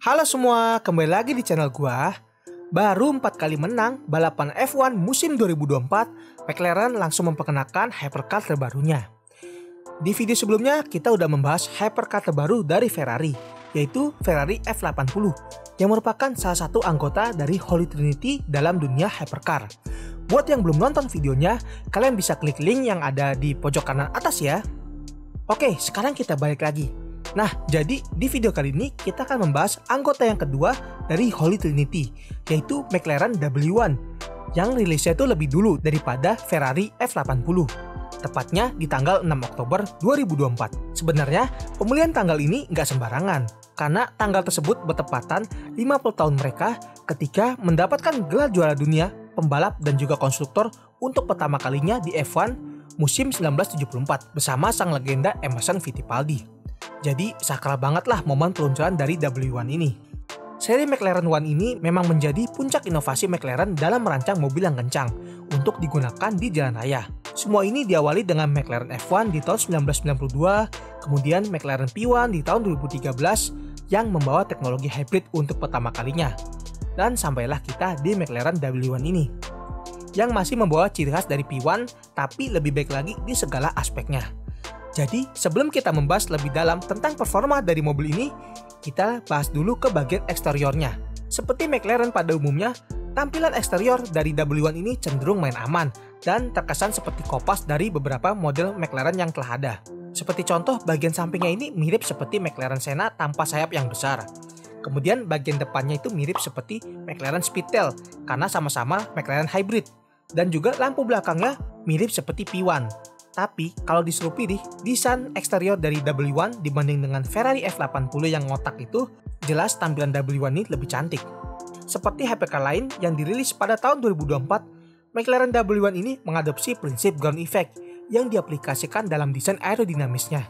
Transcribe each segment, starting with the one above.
Halo semua, kembali lagi di channel gua. Baru 4 kali menang balapan F1 musim 2024, McLaren langsung memperkenalkan hypercar terbarunya. Di video sebelumnya kita udah membahas hypercar terbaru dari Ferrari, yaitu Ferrari F80, yang merupakan salah satu anggota dari Holy Trinity dalam dunia hypercar. Buat yang belum nonton videonya, kalian bisa klik link yang ada di pojok kanan atas ya. Oke, sekarang kita balik lagi. Nah, jadi di video kali ini kita akan membahas anggota yang kedua dari Holy Trinity, yaitu McLaren W1, yang rilisnya itu lebih dulu daripada Ferrari F80, tepatnya di tanggal 6 Oktober 2024. Sebenarnya, pemilihan tanggal ini nggak sembarangan, karena tanggal tersebut bertepatan 50 tahun mereka ketika mendapatkan gelar juara dunia, pembalap dan juga konstruktor untuk pertama kalinya di F1 musim 1974 bersama sang legenda Emerson Fittipaldi. Jadi sakral banget lah momen peluncuran dari W1 ini. Seri McLaren One ini memang menjadi puncak inovasi McLaren dalam merancang mobil yang kencang untuk digunakan di jalan raya. Semua ini diawali dengan McLaren F1 di tahun 1992, kemudian McLaren P1 di tahun 2013 yang membawa teknologi hybrid untuk pertama kalinya. Dan sampailah kita di McLaren W1 ini, yang masih membawa ciri khas dari P1 tapi lebih baik lagi di segala aspeknya. Jadi sebelum kita membahas lebih dalam tentang performa dari mobil ini, kita bahas dulu ke bagian eksteriornya. Seperti McLaren pada umumnya, tampilan eksterior dari W1 ini cenderung main aman dan terkesan seperti kopas dari beberapa model McLaren yang telah ada. Seperti contoh, bagian sampingnya ini mirip seperti McLaren Senna tanpa sayap yang besar. Kemudian bagian depannya itu mirip seperti McLaren Speedtail karena sama-sama McLaren Hybrid. Dan juga lampu belakangnya mirip seperti P1. Tapi kalau disuruh pilih, desain eksterior dari W1 dibanding dengan Ferrari F80 yang ngotak itu, jelas tampilan W1 ini lebih cantik. Seperti hypercar lain yang dirilis pada tahun 2024, McLaren W1 ini mengadopsi prinsip ground effect yang diaplikasikan dalam desain aerodinamisnya.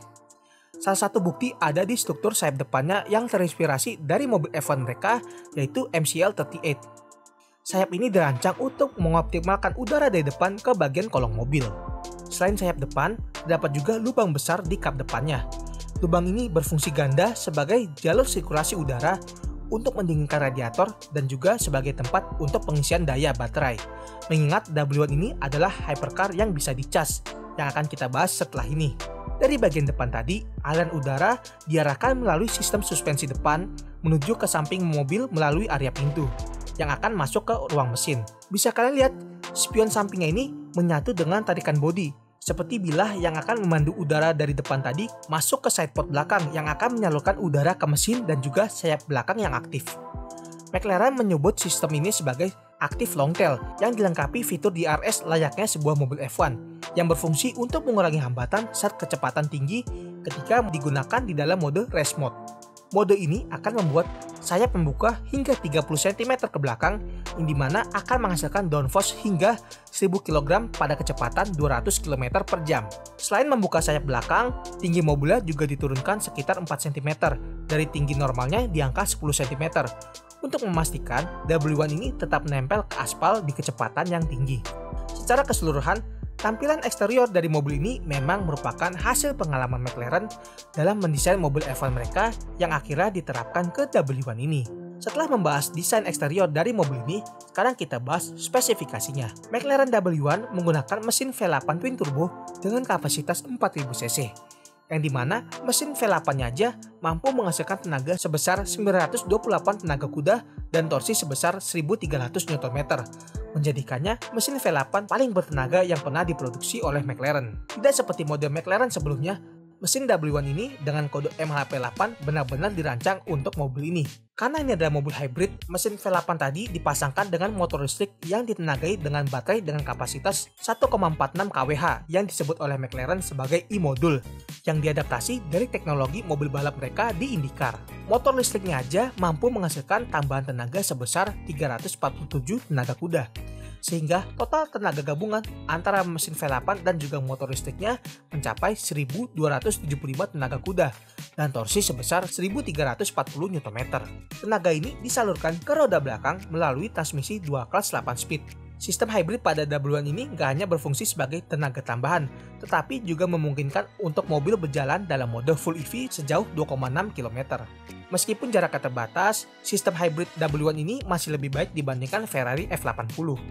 Salah satu bukti ada di struktur sayap depannya yang terinspirasi dari mobil F1 mereka, yaitu MCL38. Sayap ini dirancang untuk mengoptimalkan udara dari depan ke bagian kolong mobil. Selain sayap depan, terdapat juga lubang besar di kap depannya. Lubang ini berfungsi ganda sebagai jalur sirkulasi udara untuk mendinginkan radiator dan juga sebagai tempat untuk pengisian daya baterai. Mengingat W1 ini adalah hypercar yang bisa dicas, yang akan kita bahas setelah ini. Dari bagian depan tadi, aliran udara diarahkan melalui sistem suspensi depan menuju ke samping mobil melalui area pintu yang akan masuk ke ruang mesin. Bisa kalian lihat, spion sampingnya ini menyatu dengan tarikan bodi, seperti bilah yang akan memandu udara dari depan tadi masuk ke sidepod belakang yang akan menyalurkan udara ke mesin dan juga sayap belakang yang aktif. McLaren menyebut sistem ini sebagai Active Long Tail yang dilengkapi fitur DRS layaknya sebuah mobil F1 yang berfungsi untuk mengurangi hambatan saat kecepatan tinggi ketika digunakan di dalam mode Race Mode. Mode ini akan membuat sayap membuka hingga 30 cm ke belakang, yang dimana akan menghasilkan downforce hingga 1000 kg pada kecepatan 200 km per jam. Selain membuka sayap belakang, tinggi mobilnya juga diturunkan sekitar 4 cm dari tinggi normalnya di angka 10 cm untuk memastikan W1 ini tetap menempel ke aspal di kecepatan yang tinggi. Secara keseluruhan, tampilan eksterior dari mobil ini memang merupakan hasil pengalaman McLaren dalam mendesain mobil F1 mereka yang akhirnya diterapkan ke W1 ini. Setelah membahas desain eksterior dari mobil ini, sekarang kita bahas spesifikasinya. McLaren W1 menggunakan mesin V8 twin turbo dengan kapasitas 4000 cc, yang dimana mesin V8-nya aja mampu menghasilkan tenaga sebesar 928 tenaga kuda dan torsi sebesar 1300 Nm, menjadikannya mesin V8 paling bertenaga yang pernah diproduksi oleh McLaren. Tidak seperti model McLaren sebelumnya, mesin W1 ini dengan kode MHP8 benar-benar dirancang untuk mobil ini. Karena ini adalah mobil hybrid, mesin V8 tadi dipasangkan dengan motor listrik yang ditenagai dengan baterai dengan kapasitas 1,46 kWh yang disebut oleh McLaren sebagai e-modul yang diadaptasi dari teknologi mobil balap mereka di IndyCar. Motor listriknya aja mampu menghasilkan tambahan tenaga sebesar 347 tenaga kuda. Sehingga total tenaga gabungan antara mesin V8 dan juga motor listriknya mencapai 1275 tenaga kuda dan torsi sebesar 1340 Nm. Tenaga ini disalurkan ke roda belakang melalui transmisi dual clutch 8 speed Sistem hybrid pada W1 ini nggak hanya berfungsi sebagai tenaga tambahan, tetapi juga memungkinkan untuk mobil berjalan dalam mode full EV sejauh 2,6 km. Meskipun jaraknya terbatas, sistem hybrid W1 ini masih lebih baik dibandingkan Ferrari F80.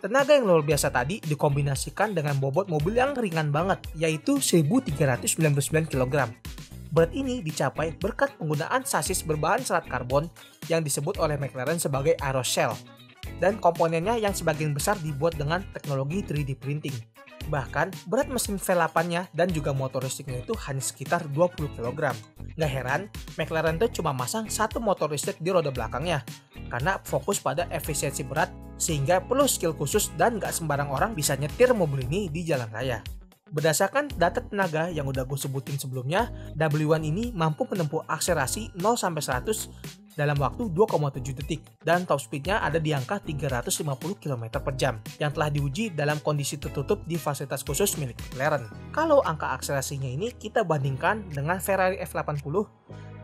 Tenaga yang luar biasa tadi dikombinasikan dengan bobot mobil yang ringan banget, yaitu 1.399 kg. Berat ini dicapai berkat penggunaan sasis berbahan serat karbon yang disebut oleh McLaren sebagai Aeroshell, dan komponennya yang sebagian besar dibuat dengan teknologi 3D printing. Bahkan, berat mesin V8-nya dan juga motor listriknya itu hanya sekitar 20 kg. Gak heran, McLaren tuh cuma masang satu motor listrik di roda belakangnya, karena fokus pada efisiensi berat, sehingga perlu skill khusus dan gak sembarang orang bisa nyetir mobil ini di jalan raya. Berdasarkan data tenaga yang udah gue sebutin sebelumnya, W1 ini mampu menempuh akselerasi 0-100 dalam waktu 2,7 detik dan top speednya ada di angka 350 km per jam yang telah diuji dalam kondisi tertutup di fasilitas khusus milik McLaren. Kalau angka akselerasinya ini kita bandingkan dengan Ferrari F80,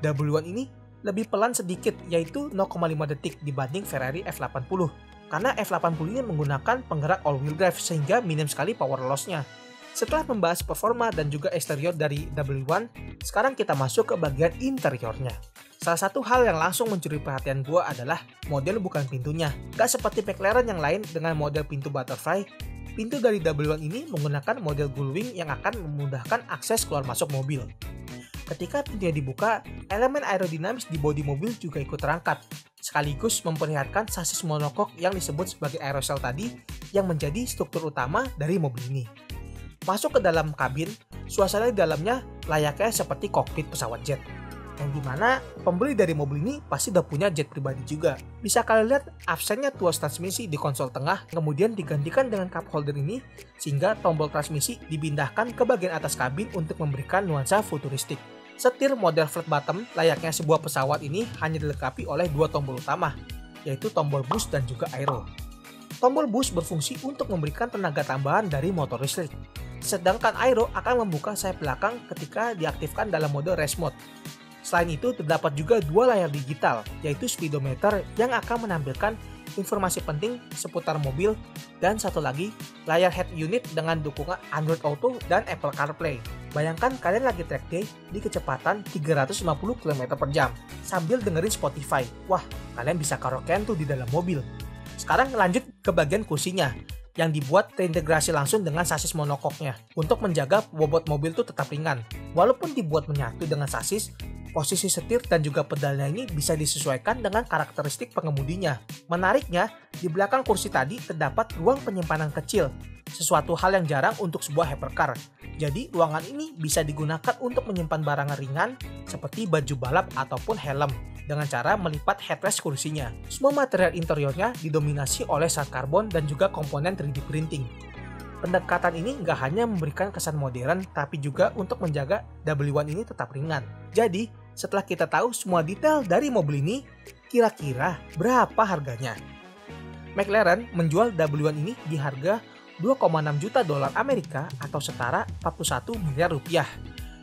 W1 ini lebih pelan sedikit, yaitu 0,5 detik dibanding Ferrari F80. Karena F80 ini menggunakan penggerak all-wheel drive sehingga minim sekali power loss-nya. Setelah membahas performa dan juga eksterior dari W1, sekarang kita masuk ke bagian interiornya. Salah satu hal yang langsung mencuri perhatian gue adalah model bukan pintunya. Gak seperti McLaren yang lain dengan model pintu butterfly, pintu dari W1 ini menggunakan model gullwing yang akan memudahkan akses keluar masuk mobil. Ketika pintunya dibuka, elemen aerodinamis di bodi mobil juga ikut terangkat, sekaligus memperlihatkan sasis monokok yang disebut sebagai aeroshell tadi yang menjadi struktur utama dari mobil ini. Masuk ke dalam kabin, suasana di dalamnya layaknya seperti kokpit pesawat jet. Yang dimana pembeli dari mobil ini pasti udah punya jet pribadi juga. Bisa kalian lihat absennya tuas transmisi di konsol tengah, kemudian digantikan dengan cup holder ini, sehingga tombol transmisi dipindahkan ke bagian atas kabin untuk memberikan nuansa futuristik. Setir model flat bottom layaknya sebuah pesawat ini hanya dilengkapi oleh dua tombol utama, yaitu tombol boost dan juga aero. Tombol boost berfungsi untuk memberikan tenaga tambahan dari motor listrik. Sedangkan aero akan membuka sayap belakang ketika diaktifkan dalam mode race mode. Selain itu, terdapat juga dua layar digital, yaitu speedometer yang akan menampilkan informasi penting seputar mobil, dan satu lagi, layar head unit dengan dukungan Android Auto dan Apple CarPlay. Bayangkan kalian lagi track day di kecepatan 350 km per jam, sambil dengerin Spotify. Wah, kalian bisa karaokean tuh di dalam mobil. Sekarang lanjut ke bagian kursinya, yang dibuat terintegrasi langsung dengan sasis monokoknya untuk menjaga bobot mobil itu tetap ringan. Walaupun dibuat menyatu dengan sasis, posisi setir dan juga pedalnya ini bisa disesuaikan dengan karakteristik pengemudinya. Menariknya, di belakang kursi tadi terdapat ruang penyimpanan kecil, sesuatu hal yang jarang untuk sebuah hypercar. Jadi, ruangan ini bisa digunakan untuk menyimpan barang ringan seperti baju balap ataupun helm, dengan cara melipat headrest kursinya. Semua material interiornya didominasi oleh serat karbon dan juga komponen 3D printing. Pendekatan ini nggak hanya memberikan kesan modern, tapi juga untuk menjaga W1 ini tetap ringan. Jadi, setelah kita tahu semua detail dari mobil ini, kira-kira berapa harganya? McLaren menjual W1 ini di harga 2,6 juta dolar Amerika atau setara 41 miliar rupiah.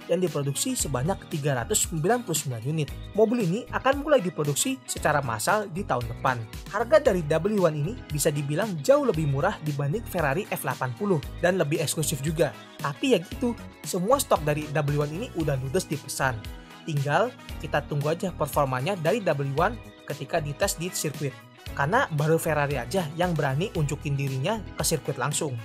Yang diproduksi sebanyak 399 unit. Mobil ini akan mulai diproduksi secara massal di tahun depan. Harga dari W1 ini bisa dibilang jauh lebih murah dibanding Ferrari F80 dan lebih eksklusif juga. Tapi ya gitu, semua stok dari W1 ini udah ludes dipesan. Tinggal kita tunggu aja performanya dari W1 ketika dites di sirkuit. Karena baru Ferrari aja yang berani unjukin dirinya ke sirkuit langsung.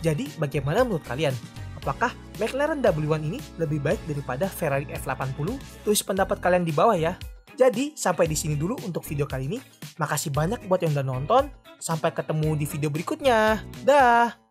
Jadi bagaimana menurut kalian? Apakah McLaren W1 ini lebih baik daripada Ferrari F80? Tulis pendapat kalian di bawah ya. Jadi, sampai di sini dulu untuk video kali ini. Makasih banyak buat yang udah nonton. Sampai ketemu di video berikutnya. Dah!